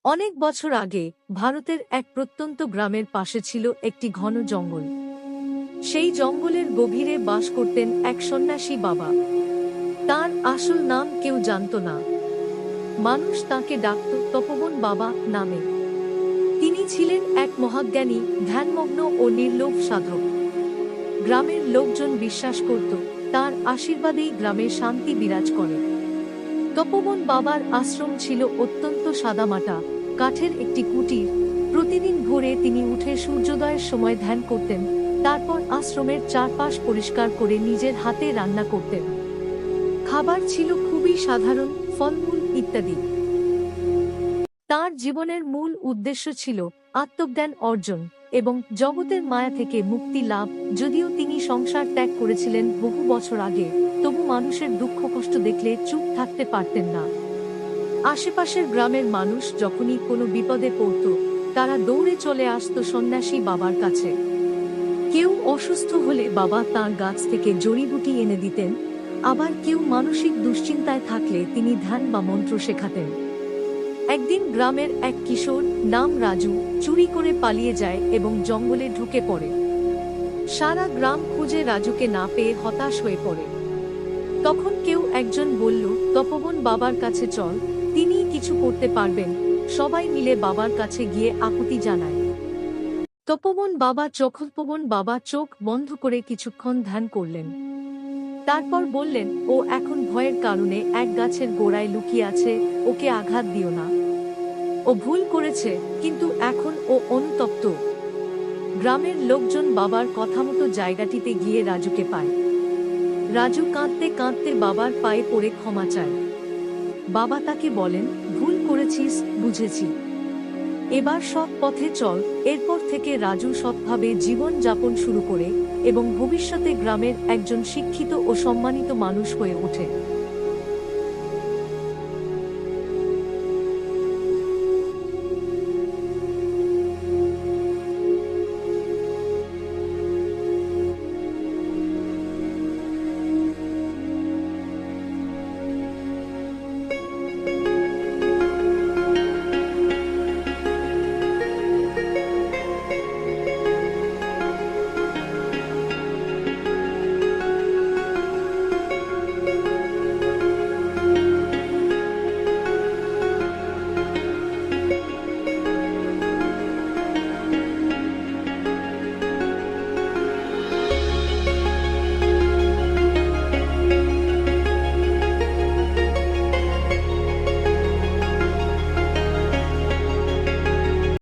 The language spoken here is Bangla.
অনেক বছর আগে ভারতের এক প্রত্যন্ত গ্রামের পাশে ছিল একটি ঘন জঙ্গল। সেই জঙ্গলের গভীরে বাস করতেন এক সন্ন্যাসী বাবা। তার আসল নাম কেউ জানত না। মানুষ তাকে ডাকত তপোবন বাবা নামে। তিনি ছিলেন এক মহাজ্ঞানী, ধ্যানমগ্ন ও নির্লোভ সাধক। গ্রামের লোকজন বিশ্বাস করত তার আশীর্বাদেই গ্রামে শান্তি বিরাজ করে। তপোবন বাবার আশ্রম ছিল অত্যন্ত সাদামাটা, কাঠের একটি কুটির। প্রতিদিন ভোরে তিনি উঠে সূর্যোদয়ের সময় ধ্যান করতেন, তারপর আশ্রমের চারপাশ পরিষ্কার করে নিজের হাতে রান্না করতেন। খাবার ছিল খুবই সাধারণ, ফলমূল ইত্যাদি। তার জীবনের মূল উদ্দেশ্য ছিল আত্মজ্ঞান অর্জন এবং জগতের মায়া থেকে মুক্তি লাভ। যদিও তিনি সংসার ত্যাগ করেছিলেন বহু বছর আগে, তবু মানুষের দুঃখ কষ্ট দেখলে চুপ থাকতে পারতেন না। আশেপাশের গ্রামের মানুষ যখনই কোনো বিপদে পড়ত, তারা দৌড়ে চলে আসত সন্ন্যাসী বাবার কাছে। কেউ অসুস্থ হলে বাবা তাঁর গাছ থেকে জড়িবুটি এনে দিতেন, আবার কেউ মানসিক দুশ্চিন্তায় থাকলে তিনি ধ্যান বা মন্ত্র শেখাতেন। একদিন গ্রামের এক কিশোর নাম রাজু চুরি করে পালিয়ে যায় এবং জঙ্গলে ঢুকে পড়ে। সারা গ্রাম খুঁজে রাজুকে না পেয়ে হতাশ হয়ে পড়ে। তখন কেউ একজন বলল, তপোবন বাবার কাছে চল, তিনিই কিছু করতে পারবেন। সবাই মিলে বাবার কাছে গিয়ে আকুতি জানায়। তপোবন বাবা চোখ বন্ধ করে কিছুক্ষণ ধ্যান করলেন। তারপর বললেন, ও এখন ভয়ের কারণে এক গাছের গোড়ায় লুকিয়ে আছে, ওকে আঘাত দিও না। ও ভুল করেছে, কিন্তু এখন ও অনুতপ্ত। গ্রামের লোকজন বাবার কথামতো জায়গাটিতে গিয়ে রাজুকে পায়। রাজু কাঁদতে কাঁদতে বাবার পায়ে পড়ে ক্ষমা চায়। বাবা তাকে বলেন, ভুল করেছিস, বুঝেছি, এবার সৎ পথে চল। এরপর থেকে রাজু সৎভাবে জীবন যাপন শুরু করে এবং ভবিষ্যতে গ্রামের একজন শিক্ষিত ও সম্মানিত মানুষ হয়ে ওঠে।